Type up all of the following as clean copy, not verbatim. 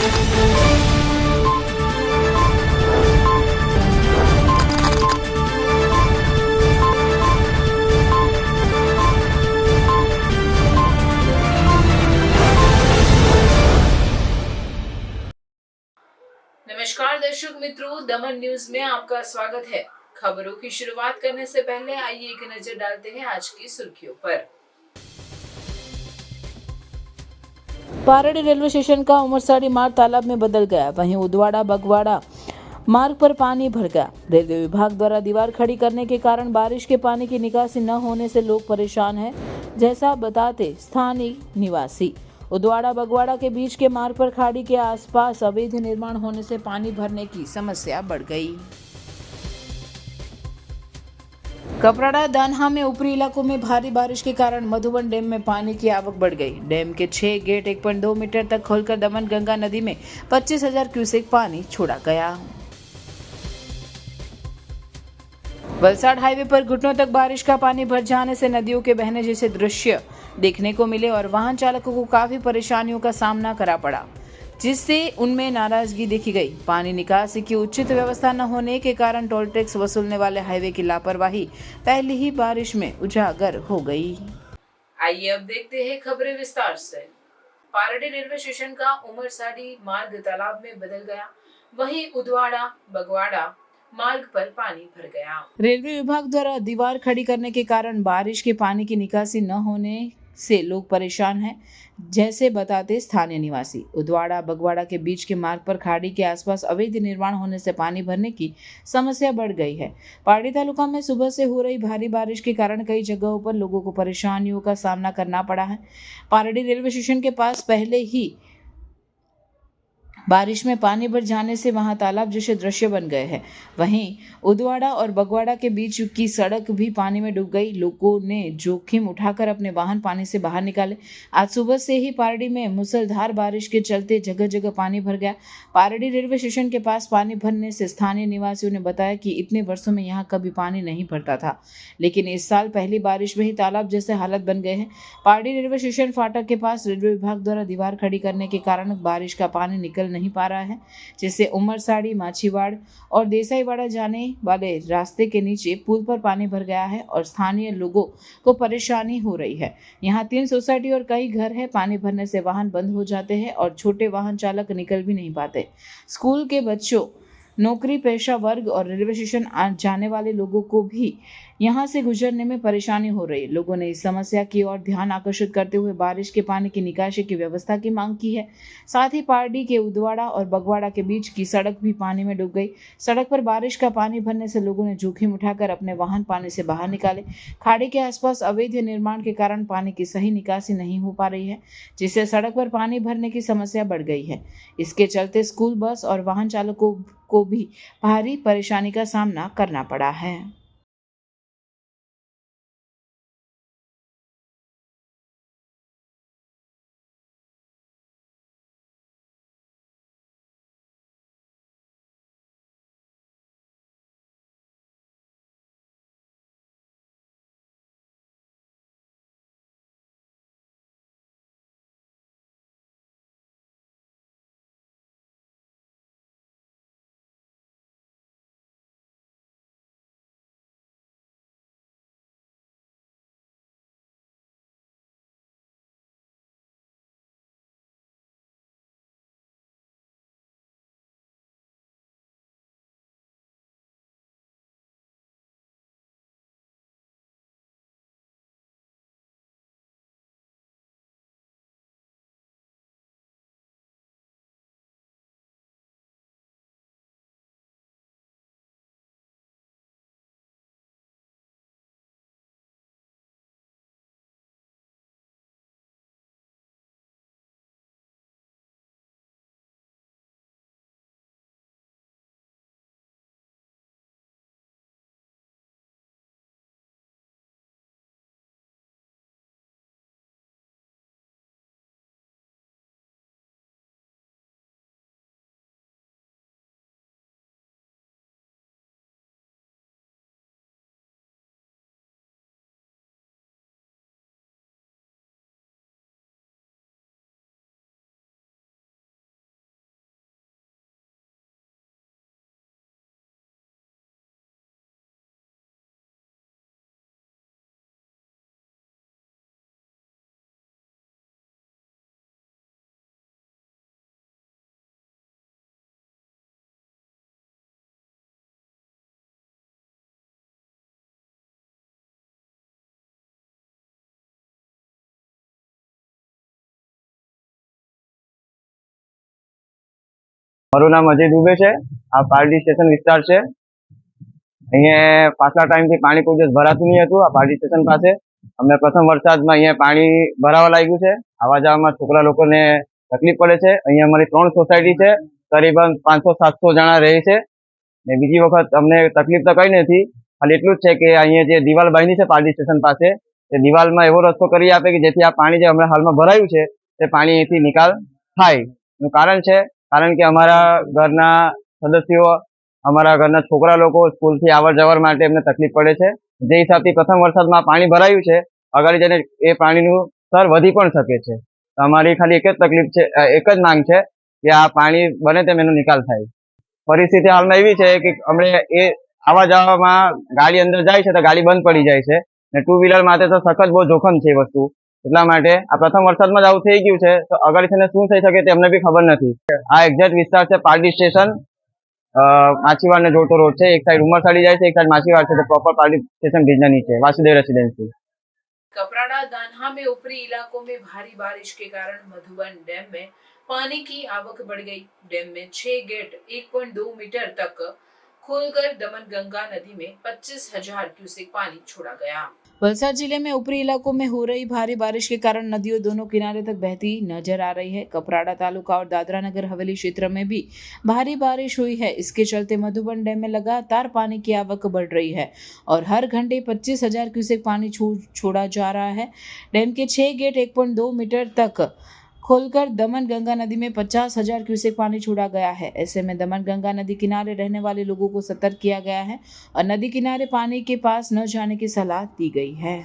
नमस्कार दर्शक मित्रों, दमन न्यूज में आपका स्वागत है। खबरों की शुरुआत करने से पहले आइए एक नजर डालते हैं आज की सुर्खियों पर। पारडी रेलवे स्टेशन का उमरसाड़ी मार्ग तालाब में बदल गया। वहीं उदवाड़ा बगवाड़ा मार्ग पर पानी भर गया। रेलवे विभाग द्वारा दीवार खड़ी करने के कारण बारिश के पानी की निकासी न होने से लोग परेशान हैं, जैसा बताते स्थानीय निवासी। उदवाड़ा बगवाड़ा के बीच के मार्ग पर खाड़ी के आसपास अवैध निर्माण होने से पानी भरने की समस्या बढ़ गई। कपराड़ा दान्हा में ऊपरी इलाकों में भारी बारिश के कारण मधुबन डैम में पानी की आवक बढ़ गई। डैम के 6 गेट 1.2 मीटर तक खोलकर दमन गंगा नदी में 25,000 क्यूसेक पानी छोड़ा गया। वलसाड हाईवे पर घुटनों तक बारिश का पानी भर जाने से नदियों के बहने जैसे दृश्य देखने को मिले और वाहन चालकों को काफी परेशानियों का सामना करना पड़ा, जिससे उनमें नाराजगी देखी गई। पानी निकासी की उचित व्यवस्था न होने के कारण टोल टैक्स वसूलने वाले हाईवे की लापरवाही पहली ही बारिश में उजागर हो गई। आइए अब देखते हैं खबरें विस्तार से। पारडी रेलवे स्टेशन का उमरसाड़ी मार्ग तालाब में बदल गया। वहीं उदवाड़ा बगवाड़ा मार्ग पर पानी भर गया। रेलवे विभाग द्वारा दीवार खड़ी करने के कारण बारिश के पानी की निकासी न होने से लोग परेशान हैं, जैसे बताते स्थानीय निवासी। उदवाड़ा बगवाड़ा के बीच के मार्ग पर खाड़ी के आसपास अवैध निर्माण होने से पानी भरने की समस्या बढ़ गई है। पारडी तालुका में सुबह से हो रही भारी बारिश के कारण कई जगहों पर लोगों को परेशानियों का सामना करना पड़ा है। पारडी रेलवे स्टेशन के पास पहले ही बारिश में पानी भर जाने से वहां तालाब जैसे दृश्य बन गए हैं। वहीं उदवाड़ा और बगवाड़ा के बीच की सड़क भी पानी में डूब गई। लोगों ने जोखिम उठाकर अपने वाहन पानी से बाहर निकाले। आज सुबह से ही पारडी में मूसलाधार बारिश के चलते जगह जगह पानी भर गया। पारडी रेलवे स्टेशन के पास पानी भरने से स्थानीय निवासियों ने बताया कि इतने वर्षों में यहाँ कभी पानी नहीं भरता था, लेकिन इस साल पहली बारिश में ही तालाब जैसे हालत बन गए हैं। पारडी रेलवे स्टेशन फाटक के पास रेलवे विभाग द्वारा दीवार खड़ी करने के कारण बारिश का पानी निकल नहीं पा रहा है, जिससे उमरसाड़ी माछीवाड़ और देसाईवाड़ा जाने वाले रास्ते के नीचे पुल पर पानी भर गया है और स्थानीय लोगों को परेशानी हो रही है। यहाँ 3 सोसाइटी और कई घर है। पानी भरने से वाहन बंद हो जाते हैं और छोटे वाहन चालक निकल भी नहीं पाते। स्कूल के बच्चों, नौकरी पेशा वर्ग और रेलवे स्टेशन जाने वाले लोगों को भी यहाँ से गुजरने में परेशानी हो रही है। लोगों ने इस समस्या की ओर ध्यान आकर्षित करते हुए बारिश के पानी की निकासी की व्यवस्था की मांग की है। साथ ही पारडी के उदवाड़ा और बगवाड़ा के बीच की सड़क भी पानी में डूब गई। सड़क पर बारिश का पानी भरने से लोगों ने जोखिम उठाकर अपने वाहन पानी से बाहर निकाले। खाड़ी के आसपास अवैध निर्माण के कारण पानी की सही निकासी नहीं हो पा रही है, जिससे सड़क पर पानी भरने की समस्या बढ़ गई है। इसके चलते स्कूल बस और वाहन चालकों को भी भारी परेशानी का सामना करना पड़ा है। મારું નામ અજય દુબે છે. આ પારડી સ્ટેશન વિસ્તાર છે. અહીંયા પાછલા ટાઈમથી પાણી કોઈ દિવસ ભરાતું નહીં હતું. આ પારડી સ્ટેશન પાસે અમને પ્રથમ વરસાદમાં અહીંયા પાણી ભરાવા લાગ્યું છે. આવા જવામાં છોકરા લોકોને તકલીફ પડે છે. અહીંયા અમારી 3 સોસાયટી છે, કરીબન 500-700 જણા રહે છે. ને બીજી વખત અમને તકલીફ તો કઈ નથી, ખાલી એટલું જ છે કે અહીંયા જે દિવાલ બાંધી છે પારડી સ્ટેશન પાસે, તે દિવાલમાં એવો રસ્તો કરી આપે કે જેથી આ પાણી જે હમણાં હાલમાં ભરાયું છે તે પાણી અહીંથી નિકાલ થાય. એનું કારણ છે કારણ કે અમારા ઘરના સદસ્યો, અમારા ઘરના છોકરા લોકો સ્કૂલથી આવર જવર માટે એમને તકલીફ પડે છે. જે હિસાબથી પ્રથમ વરસાદમાં પાણી ભરાયું છે, આગળ જઈને એ પાણીનું સ્તર વધી પણ શકે છે. તો અમારી ખાલી એક જ તકલીફ છે, એક જ માંગ છે કે આ પાણી બને તેમ એનો નિકાલ થાય. પરિસ્થિતિ હાલમાં એવી છે કે હમણે એ આવા જવામાં ગાડી અંદર જાય છે તો ગાડી બંધ પડી જાય છે, ને 2 વ્હીલર માટે તો સખત બહુ જોખમ છે એ વસ્તુ. એટલા માટે આ પ્રથમ વરસાદમાં જ આવું થઈ ગયું છે, તો આગળ છે ને શું થઈ શકે તે અમને બી ખબર નથી. આ એક્ઝેક્ટ વિસ્તાર છે પારડી સ્ટેશન, માછીવાડને જોડતો રોડ છે. એક સાઈડ ઉમરસાડી જાય છે, એક સાઈડ માછીવાડ છે. તો પ્રોપર પારડી स्टेशन ब्रिज नीचे वासुदेव रेसिडेंसी. कपराड़ा दान्हा में ऊपरी इलाकों में भारी बारिश के कारण मधुबन डैम में पानी की आवक बढ़ गई। डैम में 6 गेट 1.2 मीटर तक खोलकर दमनगंगा नदी में 25,000 क्यूसेक पानी छोड़ा गया। वलसाड जिले में ऊपरी इलाकों में हो रही भारी बारिश के कारण नदियों दोनों किनारे तक बहती नजर आ रही है। कपराड़ा तालुका और दादरा नगर हवेली क्षेत्र में भी भारी बारिश हुई है। इसके चलते मधुबन डैम में लगातार पानी की आवक बढ़ रही है और हर घंटे 25,000 क्यूसेक पानी छोड़ा जा रहा है। डैम के 6 गेट 1.2 मीटर तक खोलकर दमन गंगा नदी में 50,000 क्यूसेक पानी छोड़ा गया है। ऐसे में दमन गंगा नदी किनारे रहने वाले लोगों को सतर्क किया गया है और नदी किनारे पानी के पास न जाने की सलाह दी गई है।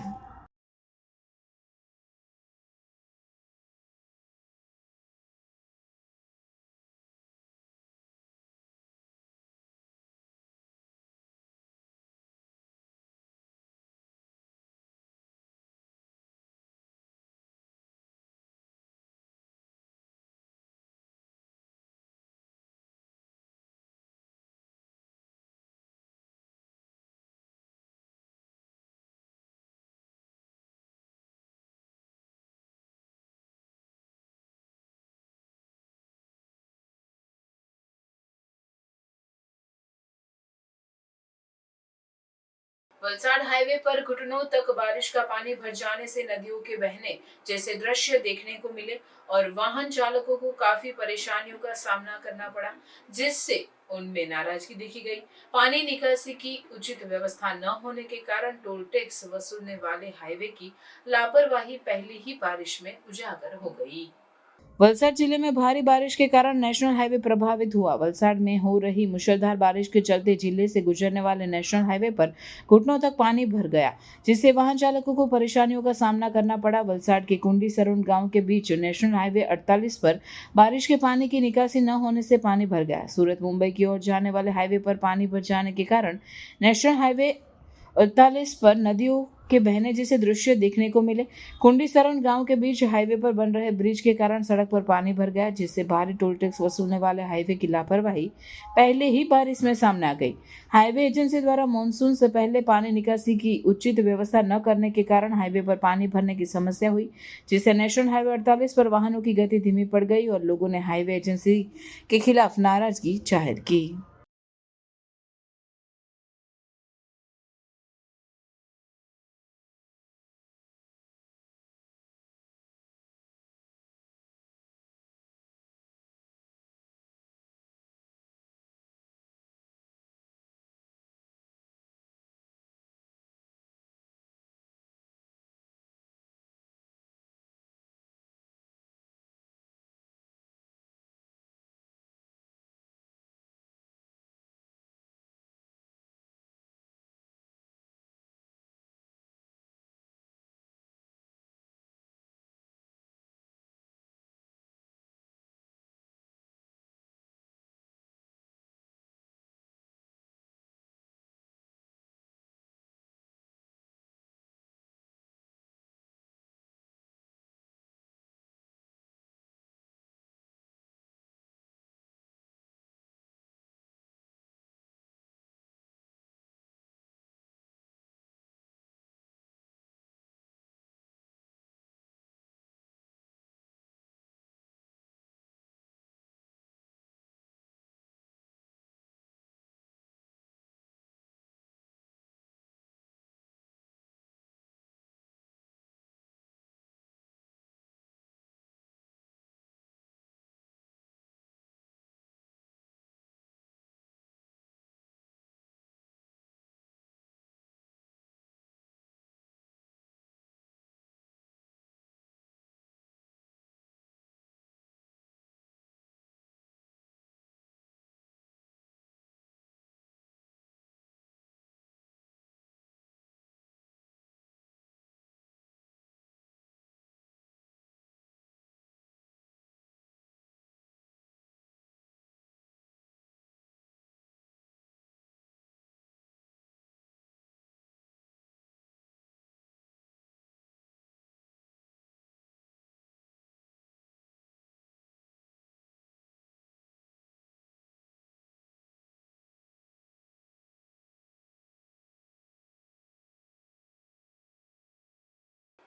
वलसाड हाईवे पर घुटनों तक बारिश का पानी भर जाने से नदियों के बहने जैसे दृश्य देखने को मिले और वाहन चालकों को काफी परेशानियों का सामना करना पड़ा, जिससे उनमें नाराजगी देखी गई। पानी निकासी की उचित व्यवस्था न होने के कारण टोल टैक्स वसूलने वाले हाईवे की लापरवाही पहली ही बारिश में उजागर हो गई। वलसाड जिले में भारी बारिश के कारण नेशनल हाईवे प्रभावित हुआ। वलसाड में हो रही मूसलाधार बारिश के चलते जिले से गुजरने वाले नेशनल हाईवे पर घुटनों तक पानी भर गया, जिससे वाहन चालकों को परेशानियों का सामना करना पड़ा। वलसाड के कुंडी सरोन गांव के बीच नेशनल हाईवे 48 पर बारिश के पानी की निकासी न होने से पानी भर गया। सूरत मुंबई की ओर जाने वाले हाईवे पर पानी भर जाने के कारण नेशनल हाईवे 48 पर नदियों के बहने जैसे दृश्य देखने को मिले। कुंडी सरण गांव के बीच हाईवे पर बन रहे ब्रिज के कारण सड़क पर पानी भर गया, जिससे भारी टोल टैक्स वसूलने वाले हाईवे की लापरवाही पहले ही बारिश में सामने आ गई। हाईवे एजेंसी द्वारा मानसून से पहले पानी निकासी की उचित व्यवस्था न करने के कारण हाईवे पर पानी भरने की समस्या हुई, जिससे नेशनल हाईवे 48 पर वाहनों की गति धीमी पड़ गई और लोगों ने हाईवे एजेंसी के खिलाफ नाराजगी जाहिर की।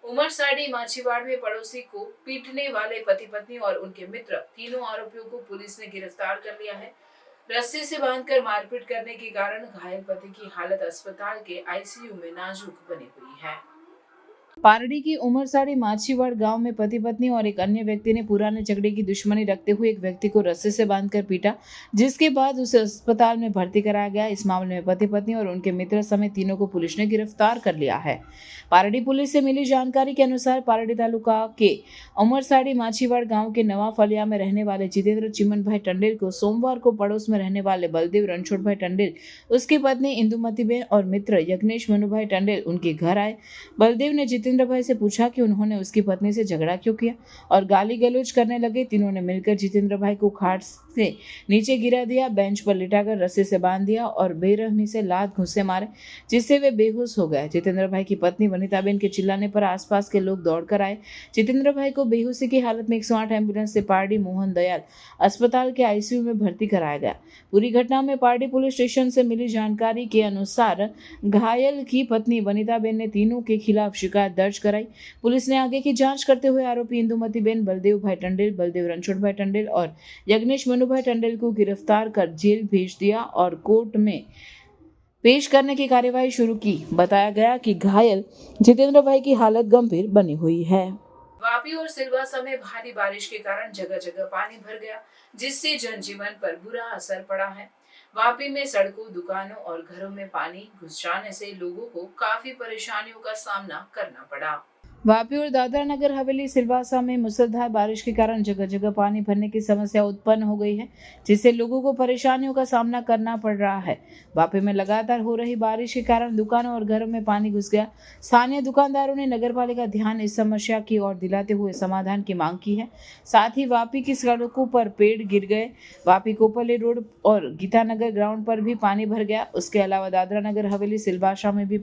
उमरसाडी माछीवाड़ में पड़ोसी को पीटने वाले पति पत्नी और उनके मित्र तीनों आरोपियों को पुलिस ने गिरफ्तार कर लिया है। रस्सी से बांधकर मारपीट करने के कारण घायल पति की हालत अस्पताल के आईसीयू में नाजुक बनी हुई है। पारडी की उमरसाड़ी माछीवाड़ गांव में पति पत्नी और एक अन्य व्यक्ति ने पुराने झगड़े की दुश्मनी रखते हुए एक व्यक्ति को रस्से से बांधकर पीटा, जिसके बाद उसे अस्पताल में भर्ती कराया गया। इस मामले में पति पत्नी और उनके मित्र समेत तीनों को पुलिस ने गिरफ्तार कर लिया है। पारडी पुलिस से मिली जानकारी के अनुसार पारडी तालुका के उमरसाड़ी माछीवाड़ गांव के नवा फलिया में रहने वाले जितेंद्र चिमन भाई टंडेल को सोमवार को पड़ोस में रहने वाले बलदेव रणछोड़ भाई टंडेल, उसकी पत्नी इंदुमती बेन और मित्र यज्ञेश मनुभाई टंडेल उनके घर आए। बलदेव ने जितेंद्र भाई से पूछा कि उन्होंने उसकी पत्नी से झगड़ा क्यों किया और गाली गलौज करने लगे। तीनों ने मिलकर जितेंद्र भाई को खाट से नीचे गिरा दिया, बेंच पर लिटाकर रस्सी से बांध दिया और बेरहमी से लात घुसे मारे, जिससे वे बेहोश हो गए। जितेंद्र भाई की पत्नी वनिताबेन के चिल्लाने पर आसपास के लोग दौड़कर आए। जितेंद्र भाई को बेहोशी की हालत में 108 एम्बुलेंस से पारडी मोहन दयाल अस्पताल के आईसीयू में भर्ती कराया गया। पूरी घटना में पारडी पुलिस स्टेशन से मिली जानकारी के अनुसार घायल की पत्नी वनिताबेन ने तीनों के खिलाफ शिकायत दर्ज कराई। पुलिस ने आगे की जांच करते हुए आरोपी इंदुमती बेन, बलदेव भाई टंडेल, बलदेव रणछोड़ भाई टंडेल और यज्ञेश मनुभाई टंडेल को गिरफ्तार कर जेल भेज दिया और कोर्ट में पेश करने की कार्यवाही शुरू की। बताया गया कि घायल जितेंद्र भाई की हालत गंभीर बनी हुई है। वापी और सिलवासा में भारी बारिश के कारण जगह जगह पानी भर गया, जिससे जनजीवन पर बुरा असर पड़ा है। वापी में सड़कों, दुकानों और घरों में पानी घुस जाने से लोगों को काफी परेशानियों का सामना करना पड़ा। वापी और दादरा नगर हवेली सिलवासा में मूसलाधार बारिश के कारण जगह जगह पानी भरने की समस्या उत्पन्न हो गई है, जिससे लोगों को परेशानियों का सामना करना पड़ रहा है। वापी में लगातार हो रही बारिश के कारण दुकानों और घरों में पानी घुस गया। स्थानीय दुकानदारों ने नगरपालिका ध्यान इस समस्या की ओर दिलाते हुए समाधान की मांग की है। साथ ही वापी की सड़कों पर पेड़ गिर गए। वापी कोपले रोड और गीतानगर ग्राउंड पर भी पानी भर गया। उसके अलावा दादरा नगर हवेली सिलवासा में भी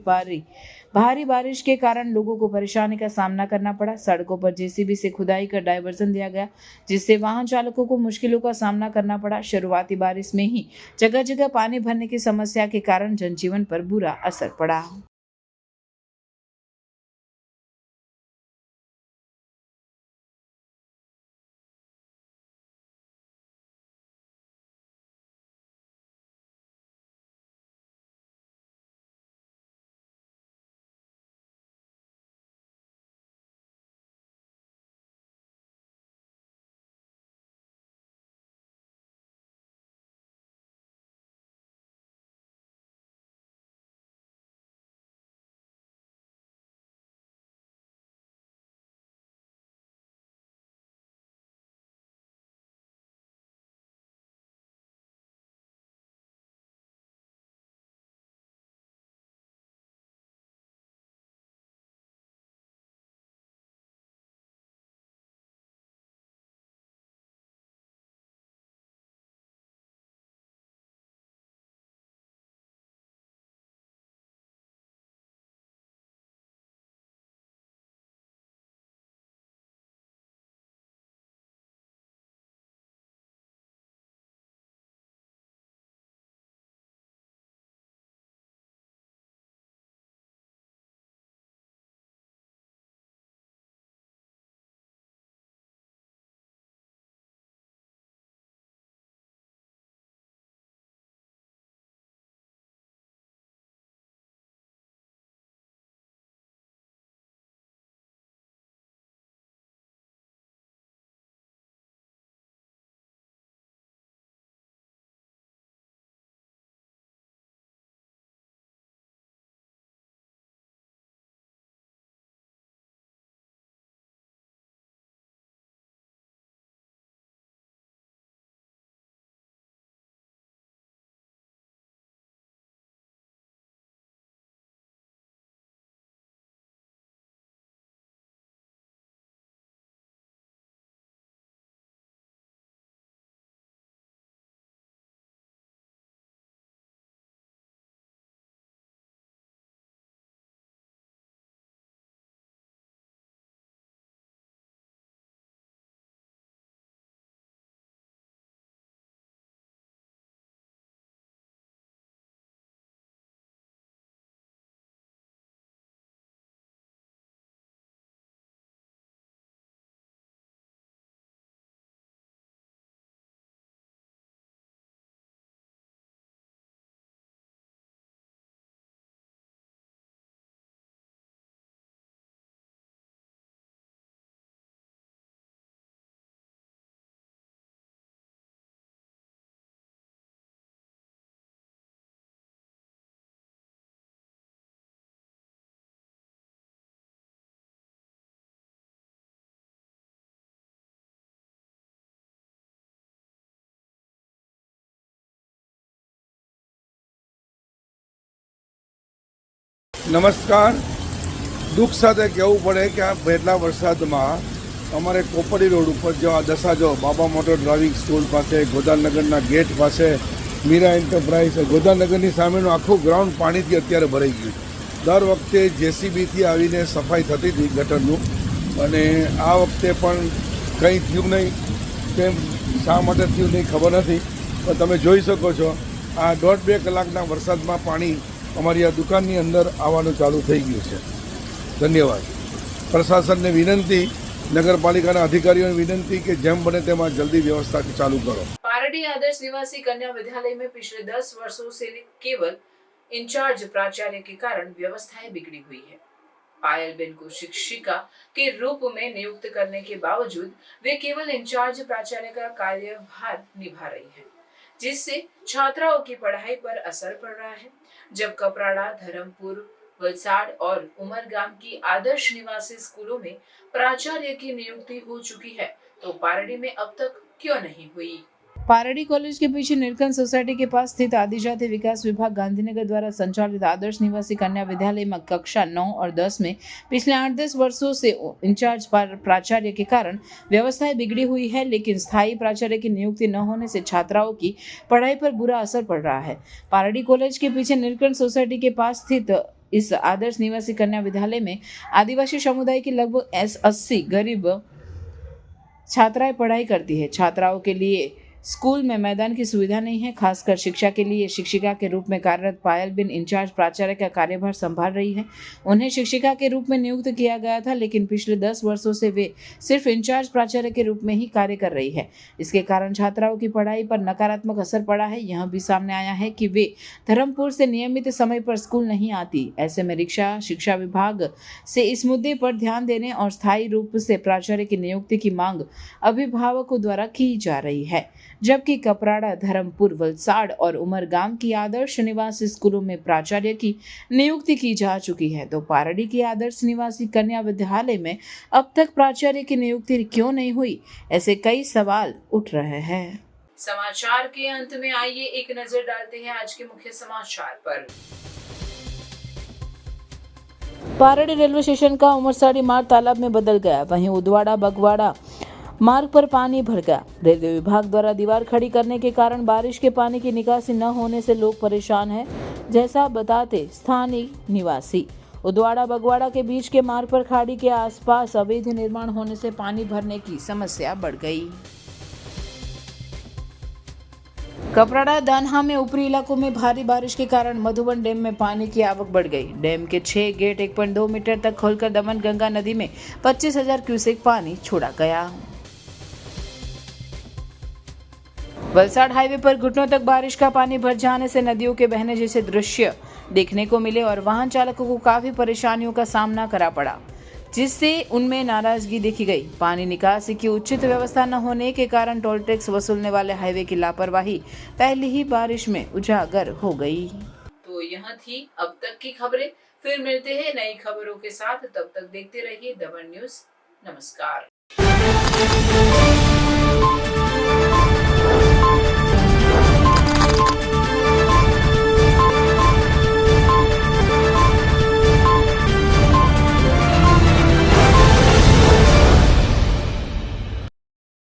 भारी बारिश के कारण लोगों को परेशानी का सामना करना पड़ा। सड़कों पर जेसीबी से खुदाई कर डायवर्जन दिया गया, जिससे वाहन चालकों को मुश्किलों का सामना करना पड़ा। शुरुआती बारिश में ही जगह जगह पानी भरने की समस्या के कारण जनजीवन पर बुरा असर पड़ा। નમસ્કાર. દુઃખ સાથે કહેવું પડે કે આ વહેલા વરસાદમાં અમારે કોપરી રોડ ઉપર જો આ દશા જો બાબા મોટર ડ્રાઇવિંગ સ્કૂલ પાસે, ગોદાનગરના ગેટ પાસે, મીરા એન્ટરપ્રાઇઝ, ગોદાનગરની સામેનું આખું ગ્રાઉન્ડ પાણીથી અત્યારે ભરાઈ ગયું. દર વખતે જેસીબીથી આવીને સફાઈ થતી હતી ગટરનું, અને આ વખતે પણ કંઈ થયું નહીં. કેમ શા માટે થયું નહીં ખબર નથી, પણ તમે જોઈ શકો છો આ 1.5-2 કલાકના વરસાદમાં પાણી અમારી આ દુકાનની અંદર આવવાનું ચાલુ થઈ ગયું છે. ધન્યવાદ. પ્રશાસનને વિનંતી, નગરપાલિકાના અધિકારીઓને विनती कि જેમ બને તેમ जल्दी व्यवस्था चालू करो. पारडी आदर्श निवासी कन्या विद्यालय में पिछले 10 वर्षों से केवल इंचार्ज प्राचार्य के कारण व्यवस्थाएं बिगड़ी हुई है. पायलबेन को शिक्षिका के रूप में नियुक्त करने के बावजूद वे केवल इंचार्ज प्राचार्य का कार्यभार निभा रही है, जिससे छात्राओं की पढ़ाई पर असर पड़ रहा है. जब कपराड़ा, धर्मपुर, वलसाड़ और उमरगाम की आदर्श निवासी स्कूलों में प्राचार्य की नियुक्ति हो चुकी है, तो पारडी में अब तक क्यों नहीं हुई? पारडी कॉलेज के पीछे नीलकंठ सोसाइटी के पास स्थित आदिजाति विकास विभाग गांधीनगर द्वारा संचालित आदर्श निवासी कन्या विद्यालय में कक्षा 9 और 10 में पिछले 8-10 वर्षों से इंचार्ज प्राचार्य के कारण व्यवस्थाएं बिगड़ी हुई है, लेकिन स्थायी प्राचार्य की नियुक्ति न होने से छात्राओं की पढ़ाई पर बुरा असर पड़ रहा है. पारडी कॉलेज के पीछे नीलकंठ सोसाइटी के पास स्थित इस आदर्श निवासी कन्या विद्यालय में आदिवासी समुदाय की लगभग 80 गरीब छात्राएं पढ़ाई करती है. छात्राओं के लिए स्कूल में मैदान की सुविधा नहीं है. खासकर शिक्षा के लिए शिक्षिका के रूप में कार्यरत पायलबेन इंचार्ज प्राचार्य का कार्यभार संभाल रही है. उन्हें शिक्षिका के रूप में नियुक्त किया गया था, लेकिन पिछले 10 वर्षों से वे सिर्फ इंचार्ज प्राचार्य के रूप में ही कार्य कर रही है. इसके कारण छात्राओं की पढ़ाई पर नकारात्मक असर पड़ा है. यह भी सामने आया है कि वे धर्मपुर से नियमित समय पर स्कूल नहीं आती. ऐसे में शिक्षा विभाग से इस मुद्दे पर ध्यान देने और स्थायी रूप से प्राचार्य की नियुक्ति की मांग अभिभावकों द्वारा की जा रही है, जबकि कपराड़ा, धर्मपुर, वलसाड़ और उमरगाम की आदर्श निवासी स्कूलों में प्राचार्य की नियुक्ति की जा चुकी है. तो पारडी के आदर्श निवासी कन्या विद्यालय में अब तक प्राचार्य की नियुक्ति क्यों नहीं हुई, ऐसे कई सवाल उठ रहे हैं. समाचार के अंत में आइए एक नजर डालते हैं आज के मुख्य समाचार पर. पारडी रेलवे स्टेशन का उमरसाड़ी मार्ग तालाब में बदल गया. वहीं उदवाड़ा बगवाड़ा मार्ग पर पानी भर गया. रेलवे विभाग द्वारा दीवार खड़ी करने के कारण बारिश के पानी की निकासी न होने से लोग परेशान हैं, जैसा बताते स्थानीय निवासी. उदवाड़ा बगवाड़ा के बीच के मार्ग पर खाड़ी के आसपास अवैध निर्माण होने से पानी भरने की समस्या बढ़ गई. कपराड़ा दान्हा में ऊपरी इलाकों में भारी बारिश के कारण मधुबन डैम में पानी की आवक बढ़ गई. डैम के 6 गेट 1.2 मीटर तक खोलकर दमन गंगा नदी में 25,000 क्यूसेक पानी छोड़ा गया. वलसाड़ हाईवे पर घुटनों तक बारिश का पानी भर जाने से नदियों के बहने जैसे दृश्य देखने को मिले और वाहन चालकों को काफी परेशानियों का सामना करना पड़ा, जिससे उनमें नाराजगी देखी गई. पानी निकासी की उचित व्यवस्था न होने के कारण टोल टैक्स वसूलने वाले हाईवे की लापरवाही पहली ही बारिश में उजागर हो गई. तो यह थी अब तक की खबरें. फिर मिलते हैं नई खबरों के साथ. तब तक देखते रहिए दमन न्यूज. नमस्कार.